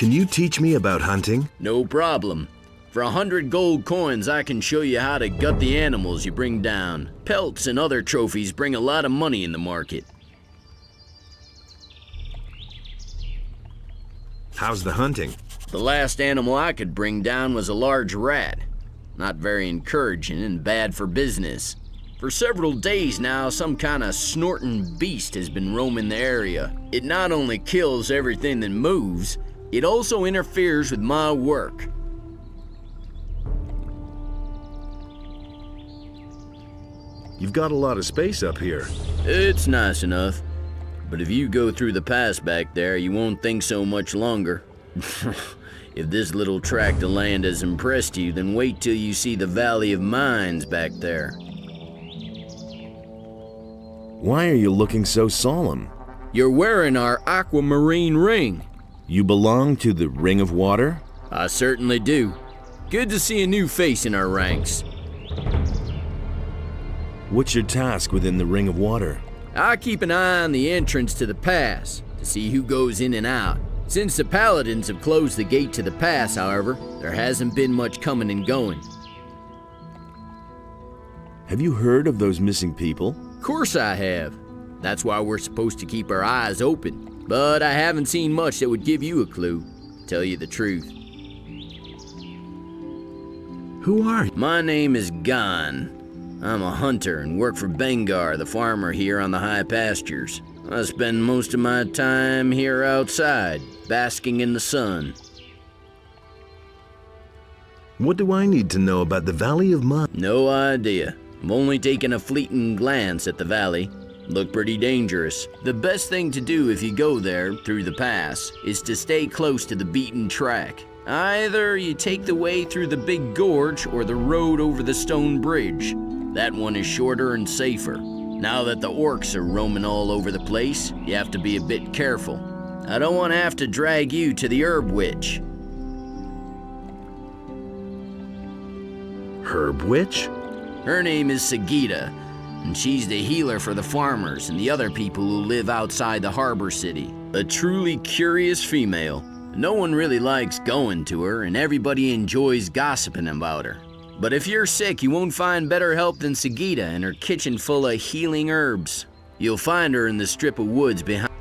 Can you teach me about hunting? No problem. For 100 gold coins, I can show you how to gut the animals you bring down. Pelts and other trophies bring a lot of money in the market. How's the hunting? The last animal I could bring down was a large rat. Not very encouraging and bad for business. For several days now, some kind of snorting beast has been roaming the area. It not only kills everything that moves, it also interferes with my work. You've got a lot of space up here. It's nice enough. But if you go through the pass back there, you won't think so much longer. If this little tract of land has impressed you, then wait till you see the Valley of Mines back there. Why are you looking so solemn? You're wearing our aquamarine ring. You belong to the Ring of Water? I certainly do. Good to see a new face in our ranks. What's your task within the Ring of Water? I keep an eye on the entrance to the pass to see who goes in and out. Since the paladins have closed the gate to the pass, however, there hasn't been much coming and going. Have you heard of those missing people? Of course I have. That's why we're supposed to keep our eyes open. But I haven't seen much that would give you a clue, to tell you the truth. Who are you? My name is Gon. I'm a hunter and work for Bengar, the farmer here on the high pastures. I spend most of my time here outside, basking in the sun. What do I need to know about the Valley of Mines? No idea. I've only taken a fleeting glance at the valley. Look pretty dangerous. The best thing to do if you go there, through the pass, is to stay close to the beaten track. Either you take the way through the big gorge or the road over the stone bridge. That one is shorter and safer. Now that the orcs are roaming all over the place, you have to be a bit careful. I don't want to have to drag you to the herb witch. Herb Witch? Her name is Sagita, and she's the healer for the farmers and the other people who live outside the harbor city. A truly curious female. No one really likes going to her, and everybody enjoys gossiping about her. But if you're sick, you won't find better help than Sagita and her kitchen full of healing herbs. You'll find her in the strip of woods behind.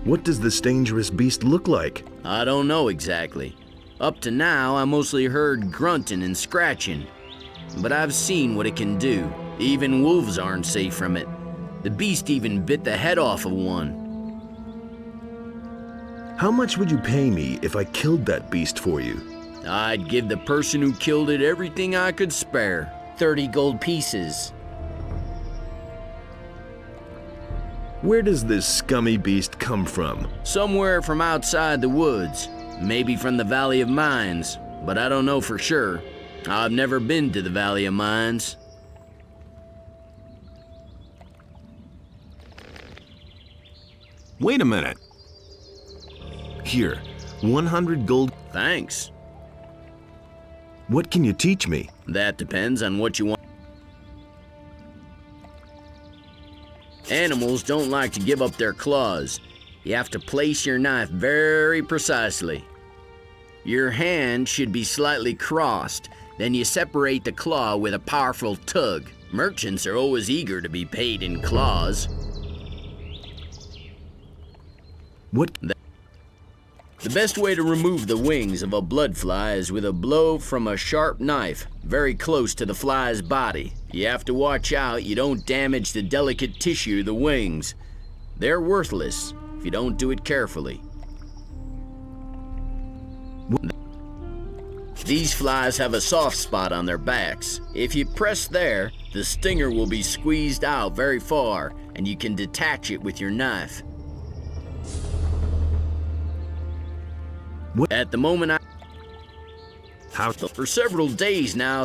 What does this dangerous beast look like? I don't know exactly. Up to now, I mostly heard grunting and scratching. But I've seen what it can do. Even wolves aren't safe from it. The beast even bit the head off of one. How much would you pay me if I killed that beast for you? I'd give the person who killed it everything I could spare. 30 gold pieces. Where does this scummy beast come from? Somewhere from outside the woods. Maybe from the Valley of Mines, but I don't know for sure. I've never been to the Valley of Mines. Wait a minute. Here, 100 gold. Thanks. What can you teach me? That depends on what you want. Animals don't like to give up their claws. You have to place your knife very precisely. Your hand should be slightly crossed. Then you separate the claw with a powerful tug. Merchants are always eager to be paid in claws. What? The best way to remove the wings of a blood fly is with a blow from a sharp knife, very close to the fly's body. You have to watch out you don't damage the delicate tissue of the wings. They're worthless if you don't do it carefully. These flies have a soft spot on their backs. If you press there, the stinger will be squeezed out very far, and you can detach it with your knife. What? At the moment, How? for several days now,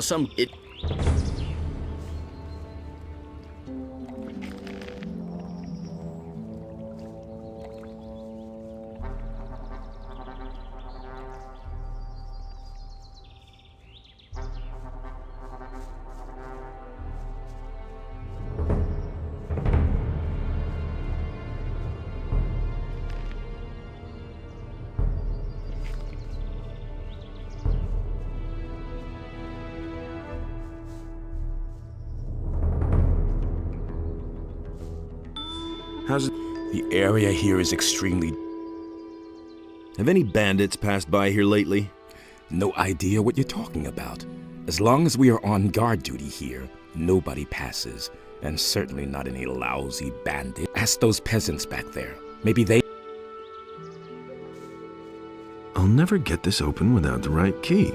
How's it? The area here is extremely... Have any bandits passed by here lately? No idea what you're talking about. As long as we are on guard duty here, nobody passes, and certainly not any lousy bandit. Ask those peasants back there. Maybe they... I'll never get this open without the right key.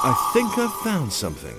I think I've found something.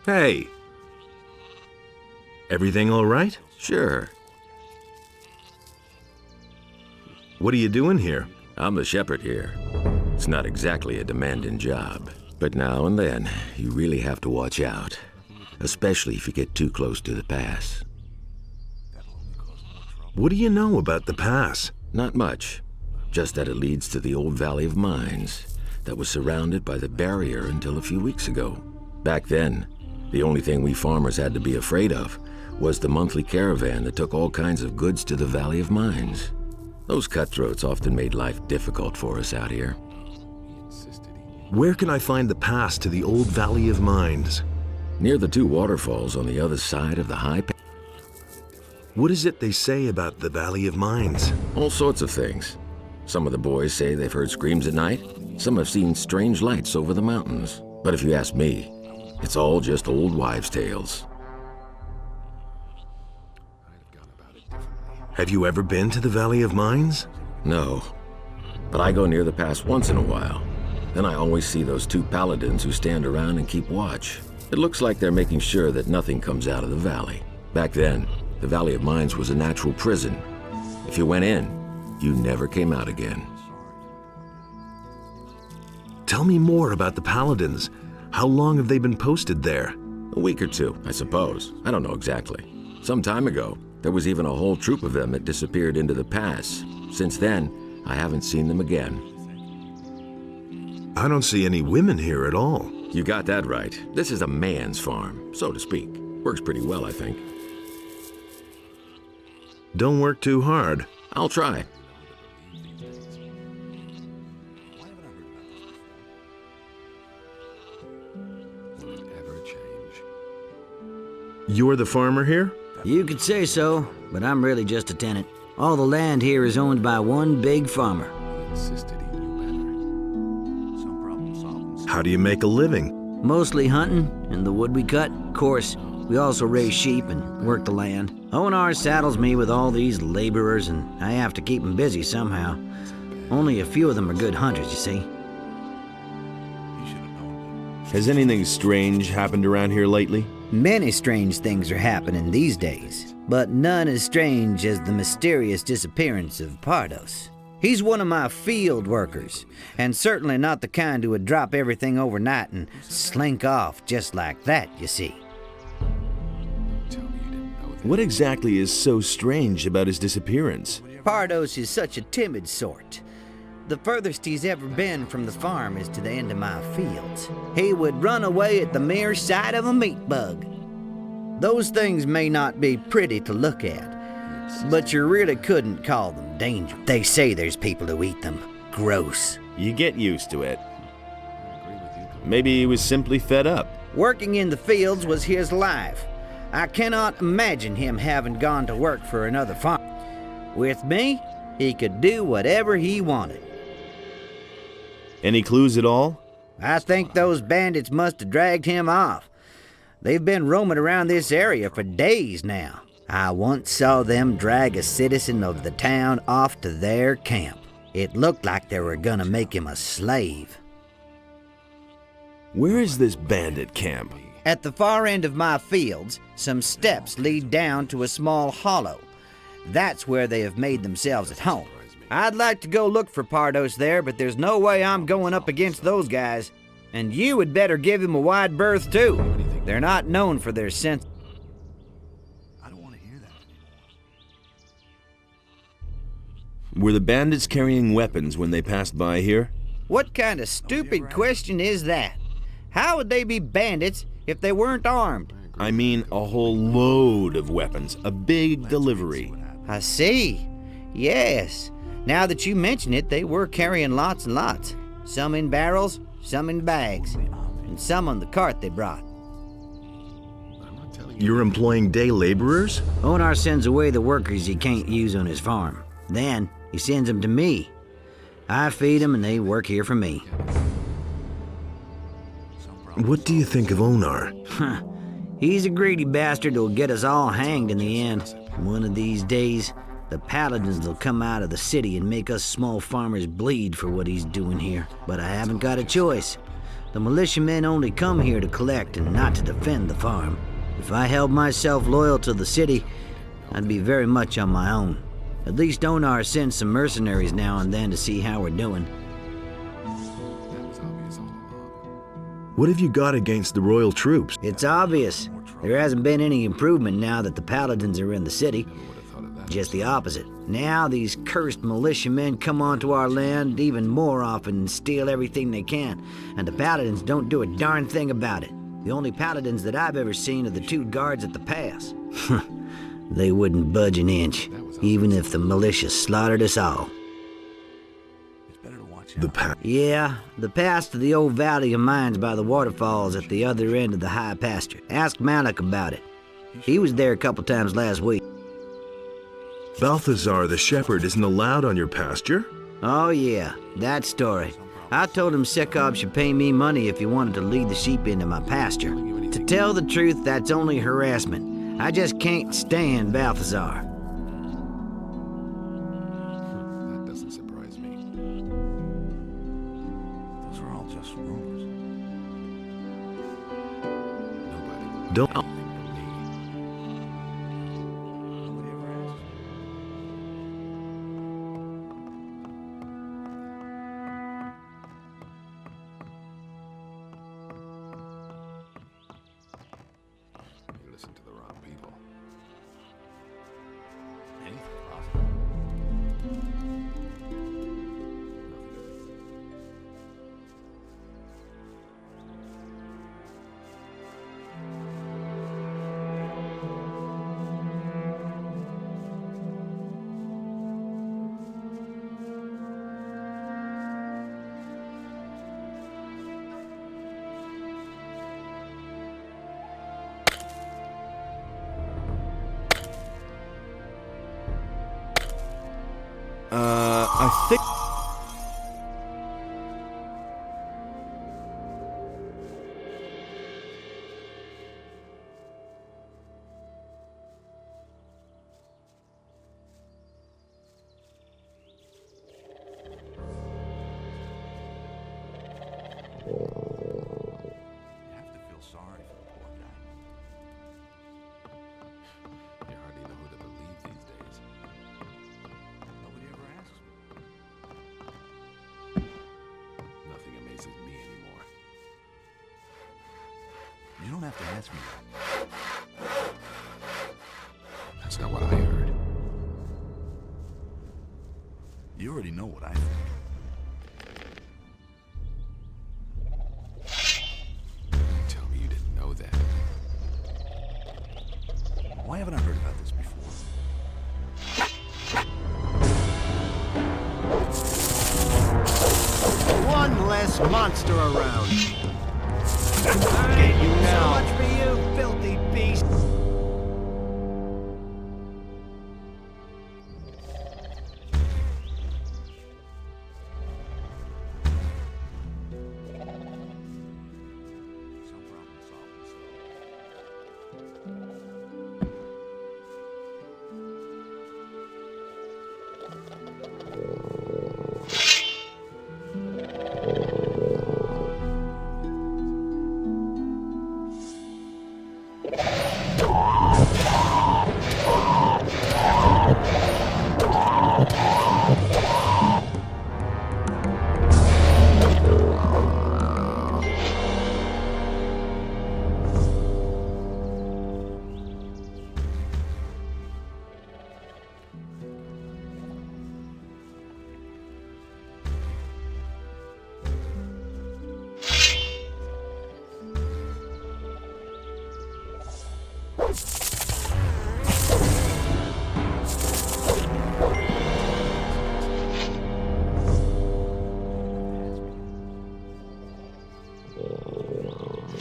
Hey. Everything all right? Sure. What are you doing here? I'm the shepherd here. It's not exactly a demanding job, but now and then you really have to watch out, especially if you get too close to the pass. What do you know about the pass? Not much, just that it leads to the old Valley of Mines that was surrounded by the barrier until a few weeks ago. Back then, the only thing we farmers had to be afraid of was the monthly caravan that took all kinds of goods to the Valley of Mines. Those cutthroats often made life difficult for us out here. Where can I find the pass to the old Valley of Mines? Near the two waterfalls on the other side of the high pass. What is it they say about the Valley of Mines? All sorts of things. Some of the boys say they've heard screams at night. Some have seen strange lights over the mountains. But if you ask me, it's all just old wives' tales. Have you ever been to the Valley of Mines? No, but I go near the pass once in a while. Then I always see those two paladins who stand around and keep watch. It looks like they're making sure that nothing comes out of the valley. Back then, the Valley of Mines was a natural prison. If you went in, you never came out again. Tell me more about the paladins. How long have they been posted there? A week or two, I suppose. I don't know exactly. Some time ago, there was even a whole troop of them that disappeared into the pass. Since then, I haven't seen them again. I don't see any women here at all. You got that right. This is a man's farm, so to speak. Works pretty well, I think. Don't work too hard. I'll try. You're the farmer here? You could say so, but I'm really just a tenant. All the land here is owned by one big farmer. How do you make a living? Mostly hunting and the wood we cut. Of course, we also raise sheep and work the land. Onar saddles me with all these laborers, and I have to keep them busy somehow. Only a few of them are good hunters, you see. Has anything strange happened around here lately? Many strange things are happening these days, but none as strange as the mysterious disappearance of Pardos. He's one of my field workers, and certainly not the kind who would drop everything overnight and slink off just like that, you see. What exactly is so strange about his disappearance? Pardos is such a timid sort. The furthest he's ever been from the farm is to the end of my fields. He would run away at the mere sight of a meat bug. Those things may not be pretty to look at, but you really couldn't call them dangerous. They say there's people who eat them. Gross. You get used to it. Maybe he was simply fed up. Working in the fields was his life. I cannot imagine him having gone to work for another farm. With me, he could do whatever he wanted. Any clues at all? I think those bandits must have dragged him off. They've been roaming around this area for days now. I once saw them drag a citizen of the town off to their camp. It looked like they were gonna make him a slave. Where is this bandit camp? At the far end of my fields, some steps lead down to a small hollow. That's where they have made themselves at home. I'd like to go look for Pardos there, but there's no way I'm going up against those guys. And you had better give him a wide berth, too. They're not known for their sense. I don't want to hear that anymore. Were the bandits carrying weapons when they passed by here? What kind of stupid question is that? How would they be bandits if they weren't armed? I mean a whole load of weapons. A big delivery. I see. Yes. Now that you mention it, they were carrying lots and lots. Some in barrels, some in bags, and some on the cart they brought. You're employing day laborers? Onar sends away the workers he can't use on his farm. Then he sends them to me. I feed them and they work here for me. What do you think of Onar? He's a greedy bastard who'll get us all hanged in the end. One of these days, the paladins will come out of the city and make us small farmers bleed for what he's doing here. But I haven't got a choice. The militiamen only come here to collect and not to defend the farm. If I held myself loyal to the city, I'd be very much on my own. At least Onar sends some mercenaries now and then to see how we're doing. What have you got against the royal troops? It's obvious. There hasn't been any improvement now that the paladins are in the city. Just the opposite. Now these cursed militiamen come onto our land even more often and steal everything they can, and the paladins don't do a darn thing about it. The only paladins that I've ever seen are the 2 guards at the pass. They wouldn't budge an inch, even if the militia slaughtered us all. It's better to watch The out. pass. Yeah, the pass to the old valley of mines by the waterfalls at the other end of the high pasture. Ask Malak about it. He was there a couple times last week. Balthazar the shepherd isn't allowed on your pasture? Oh yeah, that story. I told him Sekov should pay me money if he wanted to lead the sheep into my pasture. To tell the truth, that's only harassment. I just can't stand Balthazar. That doesn't surprise me. Those are all just rumors. Don't. Nobody ever asks. You listen to the wrong people. Anything's possible. I think... You have to feel sorry for the poor guy. You hardly know who to believe these days. Nobody ever asks me. Nothing amazes me anymore. You don't have to ask me. That's not what I heard. You already know what I think. Tell me you didn't know that. Why haven't I heard about this before? One less monster around. Get you now. So much for you, filthy beast. Some problem solving stuff.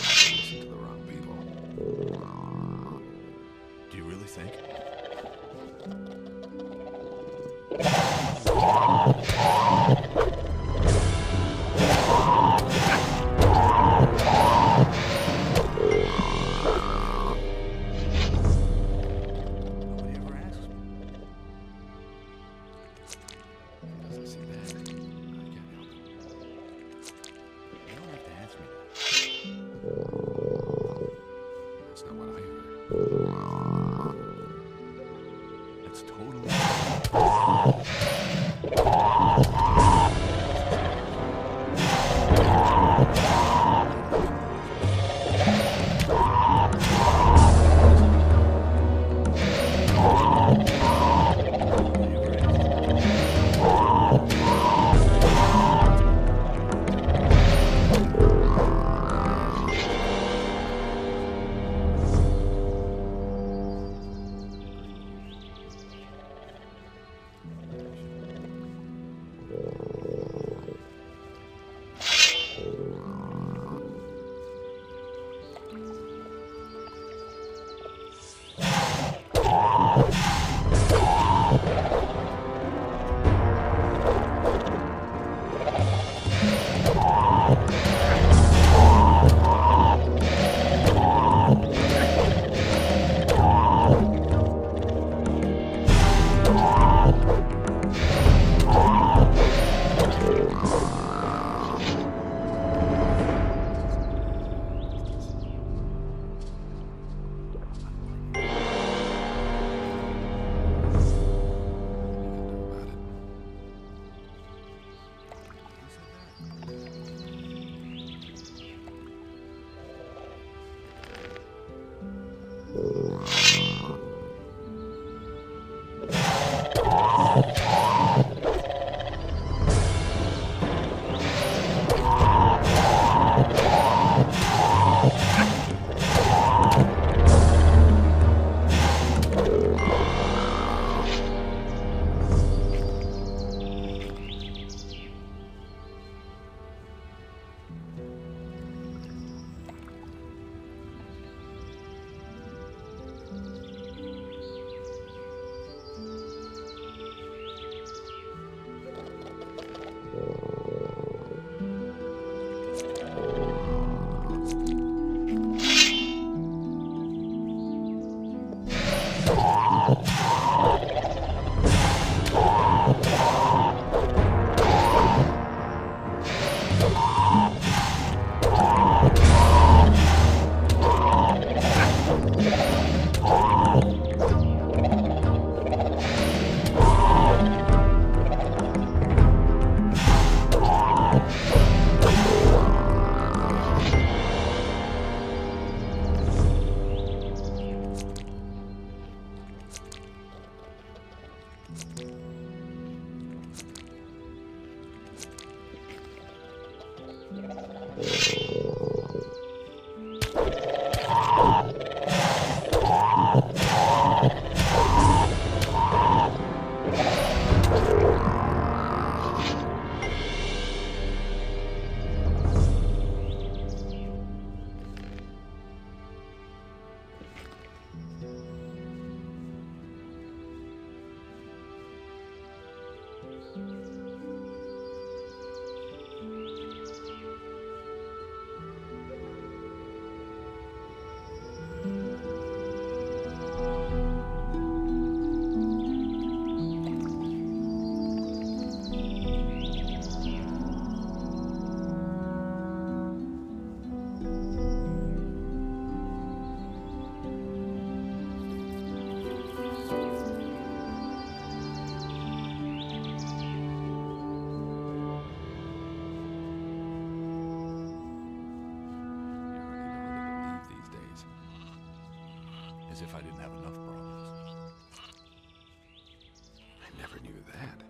Listen to the wrong people. Do you really think? As if I didn't have enough problems. I never knew that.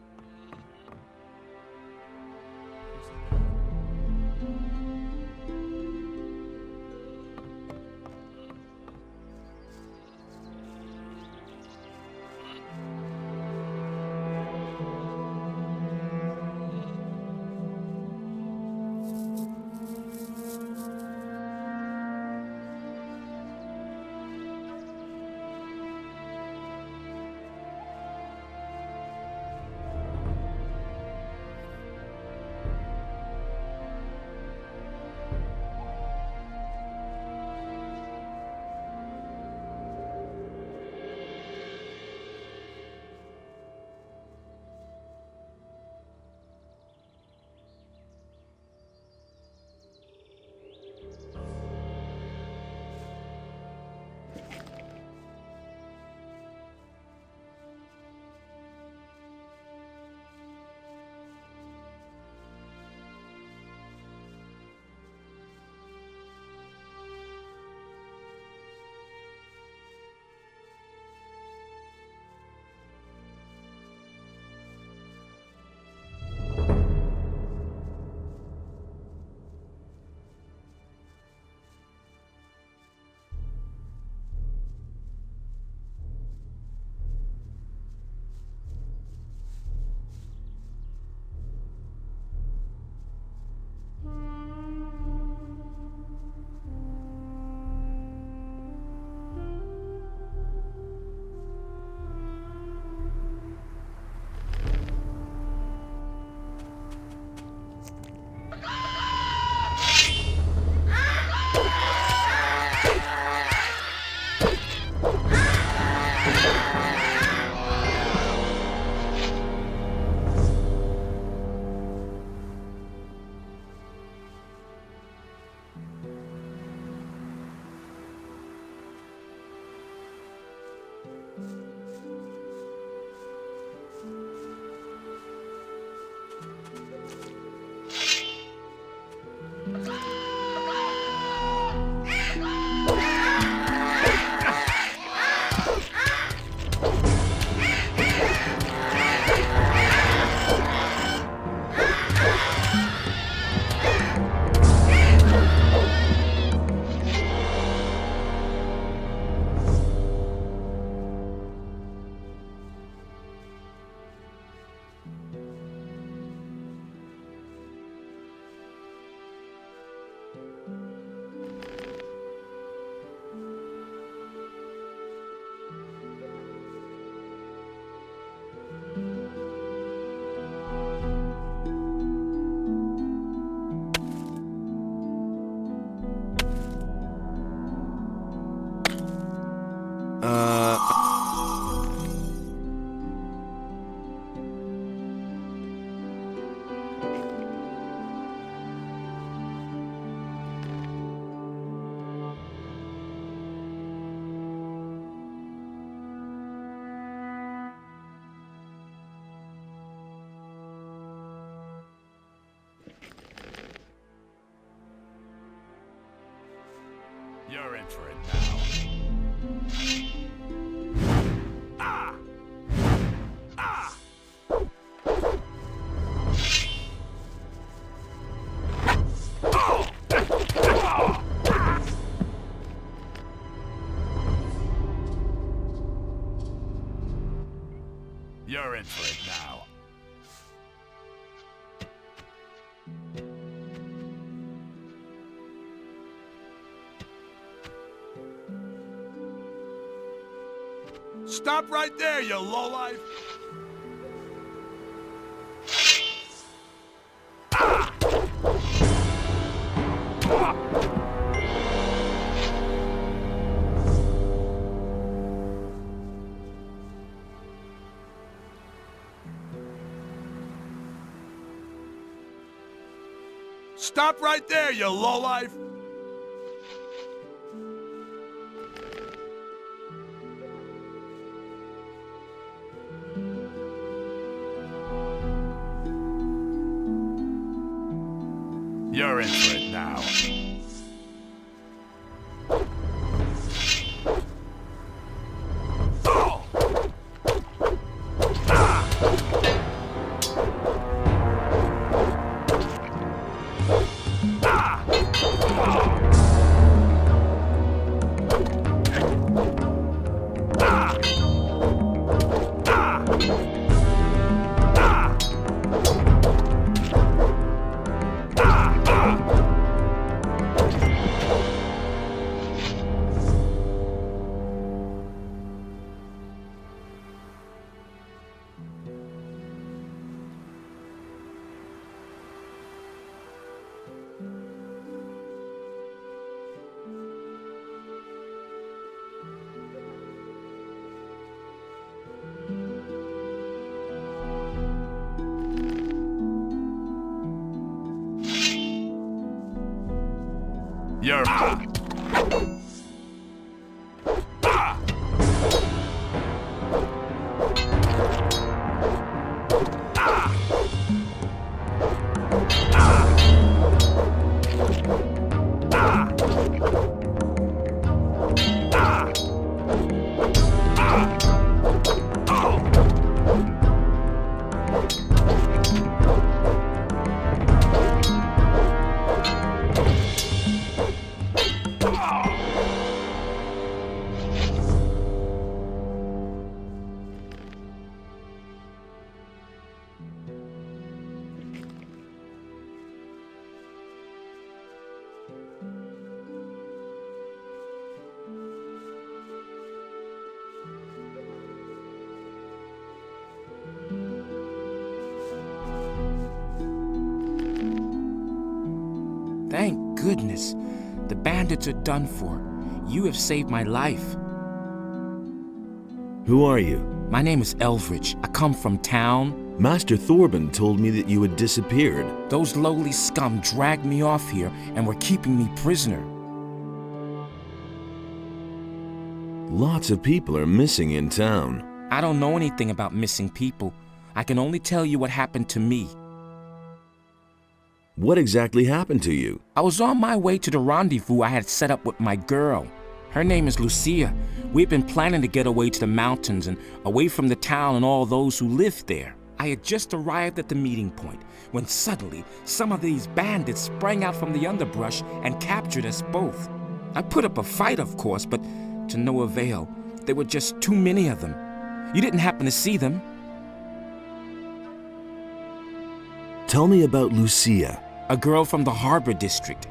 You're in for it now. Ah! Ah! You're in for it now. Stop right there, you lowlife! Stop right there, you lowlife! You're in for it now. You're Thank goodness. The bandits are done for. You have saved my life. Who are you? My name is Elfridge. I come from town. Master Thorben told me that you had disappeared. Those lowly scum dragged me off here and were keeping me prisoner. Lots of people are missing in town. I don't know anything about missing people. I can only tell you what happened to me. What exactly happened to you? I was on my way to the rendezvous I had set up with my girl. Her name is Lucia. We've been planning to get away to the mountains and away from the town and all those who lived there. I had just arrived at the meeting point when suddenly some of these bandits sprang out from the underbrush and captured us both. I put up a fight, of course, but to no avail. There were just too many of them. You didn't happen to see them? Tell me about Lucia. A girl from the harbor district.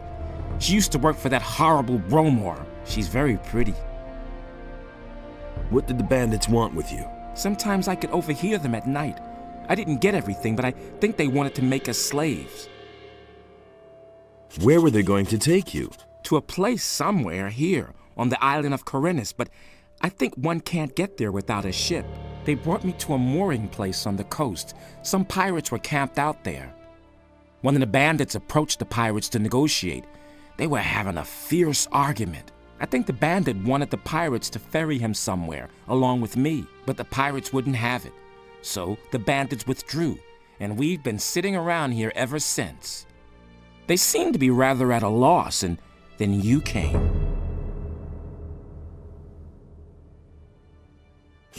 She used to work for that horrible Bromor. She's very pretty. What did the bandits want with you? Sometimes I could overhear them at night. I didn't get everything, but I think they wanted to make us slaves. Where were they going to take you? To a place somewhere here, on the island of Menace, but I think one can't get there without a ship. They brought me to a mooring place on the coast. Some pirates were camped out there. One of the bandits approached the pirates to negotiate. They were having a fierce argument. I think the bandit wanted the pirates to ferry him somewhere, along with me, but the pirates wouldn't have it. So the bandits withdrew, and we've been sitting around here ever since. They seemed to be rather at a loss, and then you came.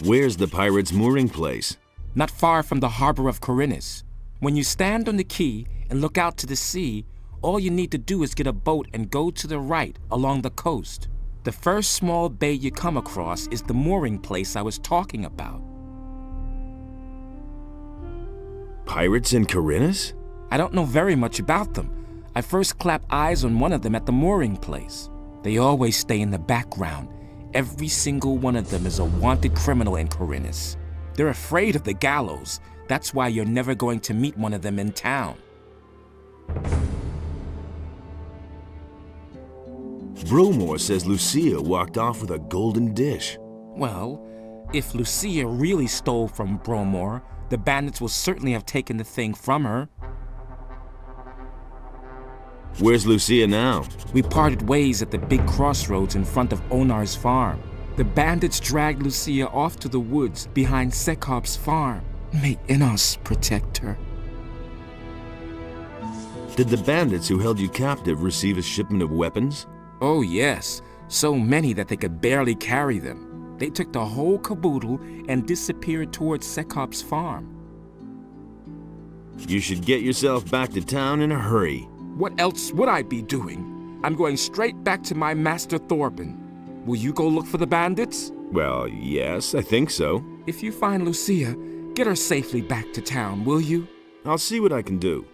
Where's the pirates' mooring place? Not far from the harbor of Corinnes. When you stand on the quay and look out to the sea, all you need to do is get a boat and go to the right along the coast. The first small bay you come across is the mooring place I was talking about. Pirates in Corinnes? I don't know very much about them. I first clapped eyes on one of them at the mooring place. They always stay in the background. Every single one of them is a wanted criminal in Corinnes. They're afraid of the gallows. That's why you're never going to meet one of them in town. Bromore says Lucia walked off with a golden dish. Well, if Lucia really stole from Bromore, the bandits will certainly have taken the thing from her. Where's Lucia now? We parted ways at the big crossroads in front of Onar's farm. The bandits dragged Lucia off to the woods behind Sekop's farm. May Enos protect her. Did the bandits who held you captive receive a shipment of weapons? Oh yes, so many that they could barely carry them. They took the whole caboodle and disappeared towards Sekop's farm. You should get yourself back to town in a hurry. What else would I be doing? I'm going straight back to my master Thorben. Will you go look for the bandits? Well, yes, I think so. If you find Lucia, get her safely back to town, will you? I'll see what I can do.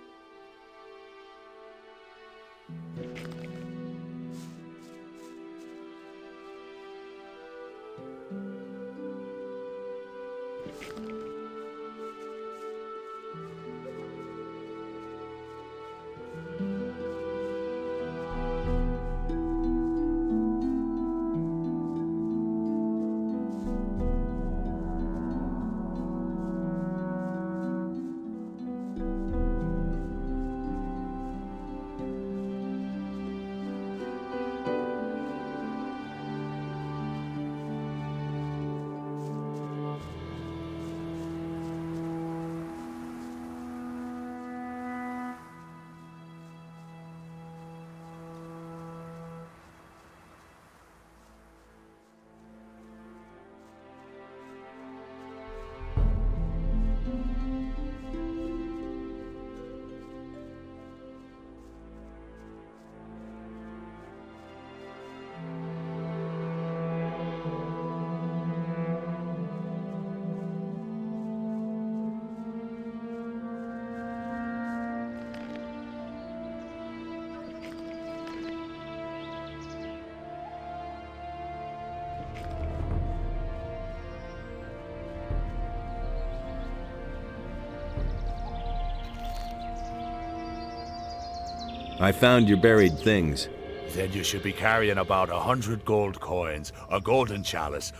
I found your buried things. Then you should be carrying about 100 gold coins, a golden chalice.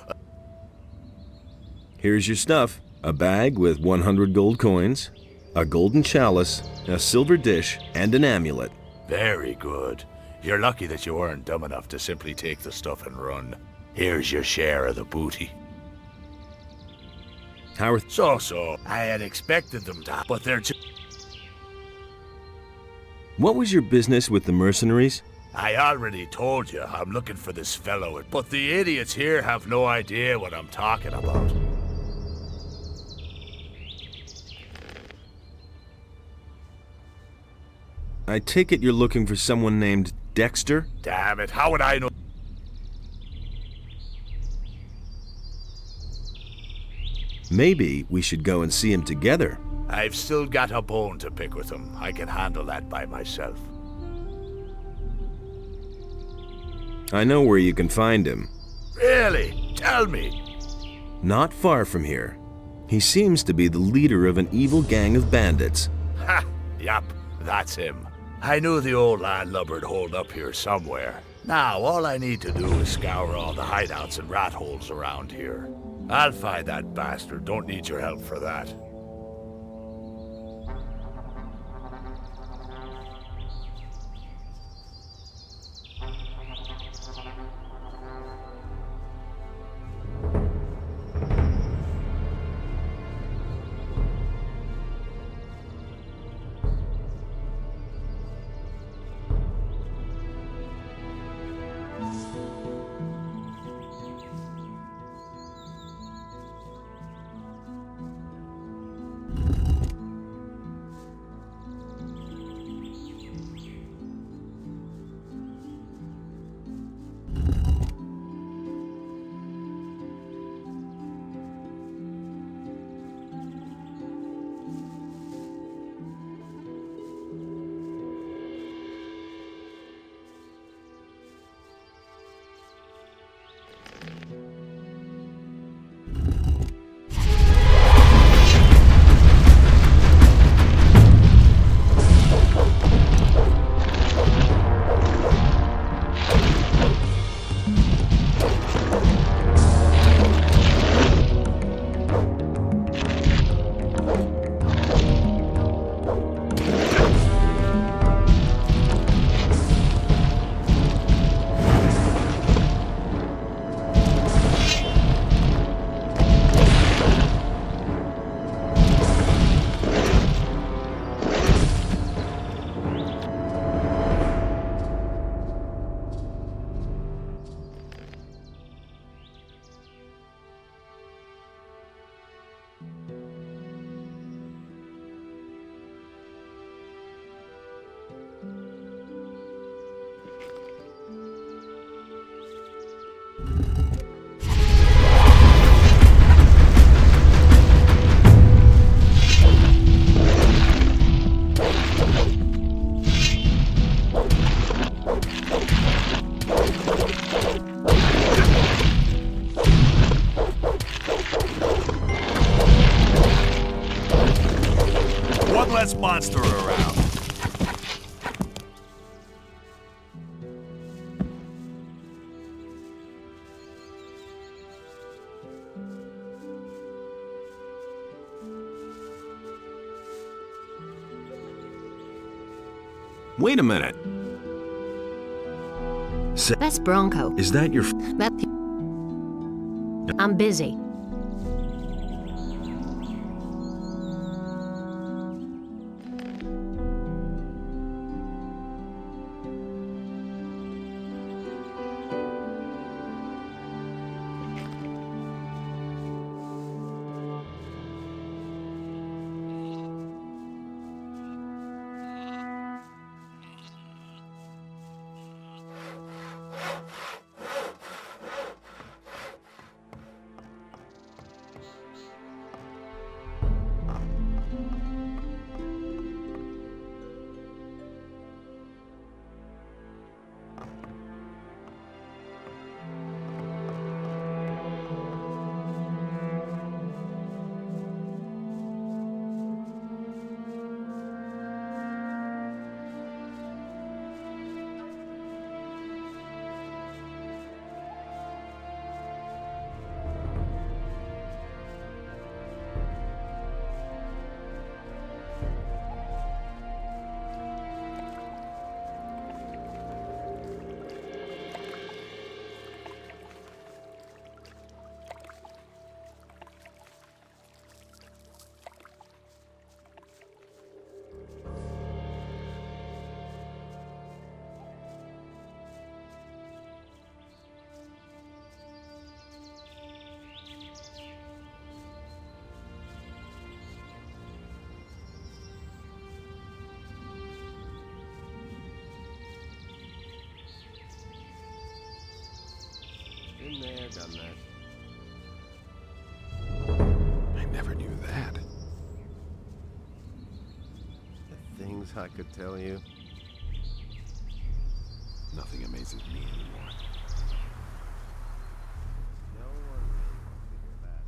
Here's your stuff. A bag with 100 gold coins, a golden chalice, a silver dish, and an amulet. Very good. You're lucky that you weren't dumb enough to simply take the stuff and run. Here's your share of the booty. How are So. I had expected them to, but they're just... What was your business with the mercenaries? I already told you I'm looking for this fellow, but the idiots here have no idea what I'm talking about. I take it you're looking for someone named Dexter? Damn it, how would I know? Maybe we should go and see him together. I've still got a bone to pick with him. I can handle that by myself. I know where you can find him. Really? Tell me. Not far from here. He seems to be the leader of an evil gang of bandits. Ha! Yup, that's him. I knew the old landlubber'd hold up here somewhere. Now, all I need to do is scour all the hideouts and rat holes around here. I'll find that bastard. Don't need your help for that. monster around. Wait a minute. That's Bronco. Is that your... That. I'm busy. Been there, done that. I never knew that. The things I could tell you. Nothing amazes me anymore. No one really wants to hear that.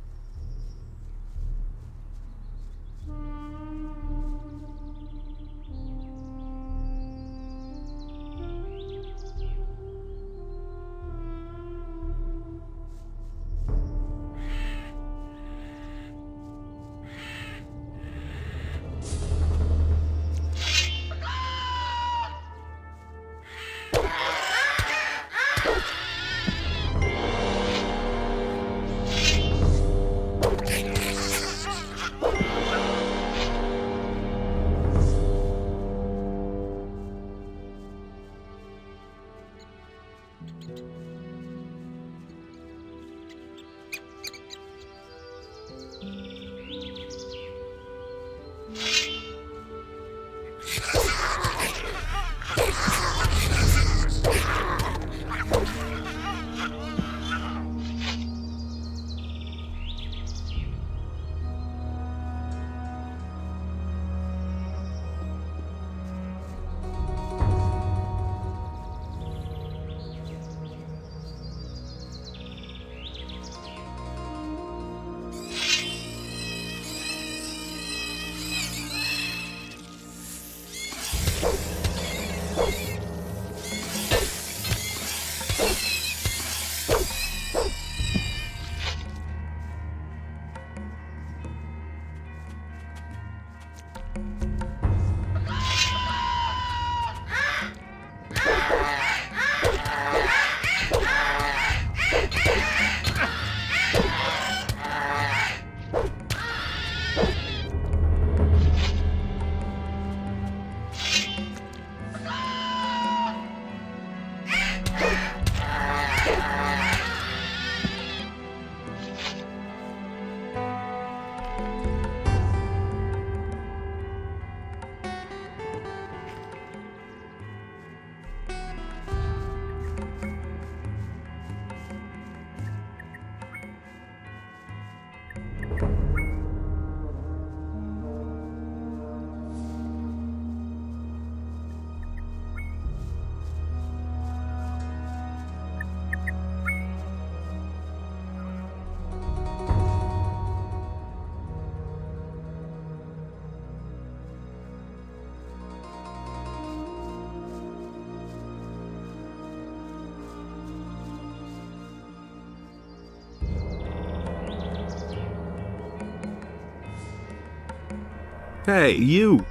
Hey, you!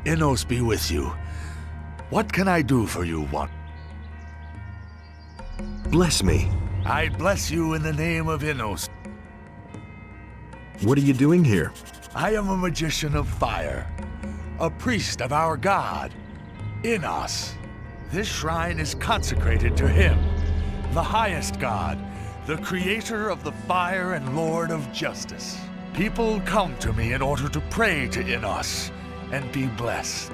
Innos be with you. What can I do for you, one? Bless me. I bless you in the name of Innos. What are you doing here? I am a magician of fire, a priest of our god, Innos. This shrine is consecrated to him, the highest god, the creator of the fire and lord of justice. People come to me in order to pray to Innos and be blessed.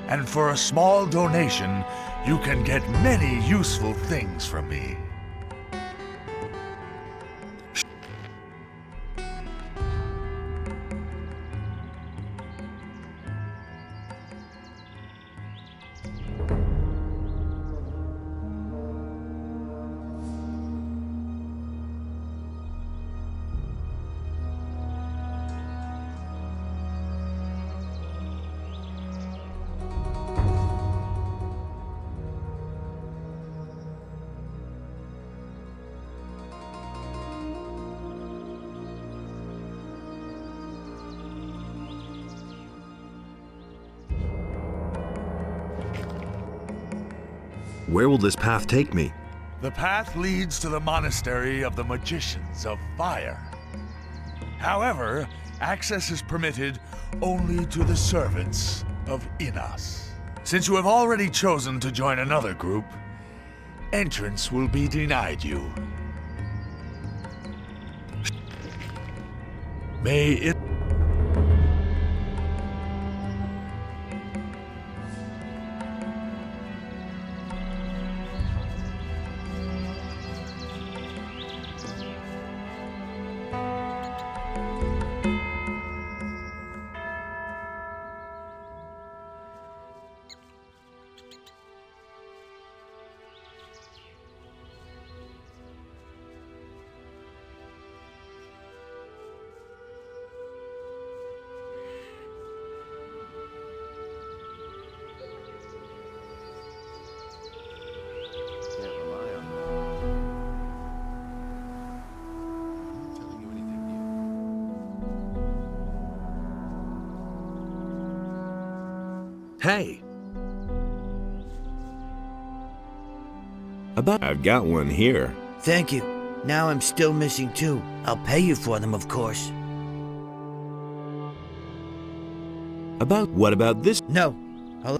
And for a small donation, you can get many useful things from me. Where will this path take me? The path leads to the monastery of the Magicians of Fire. However, access is permitted only to the servants of Innos. Since you have already chosen to join another group, entrance will be denied you. May it... Can't rely on that. I'm not telling you anything new. Hey! I've got one here. Thank you. Now I'm still missing two. I'll pay you for them, of course. What about this? No. I'll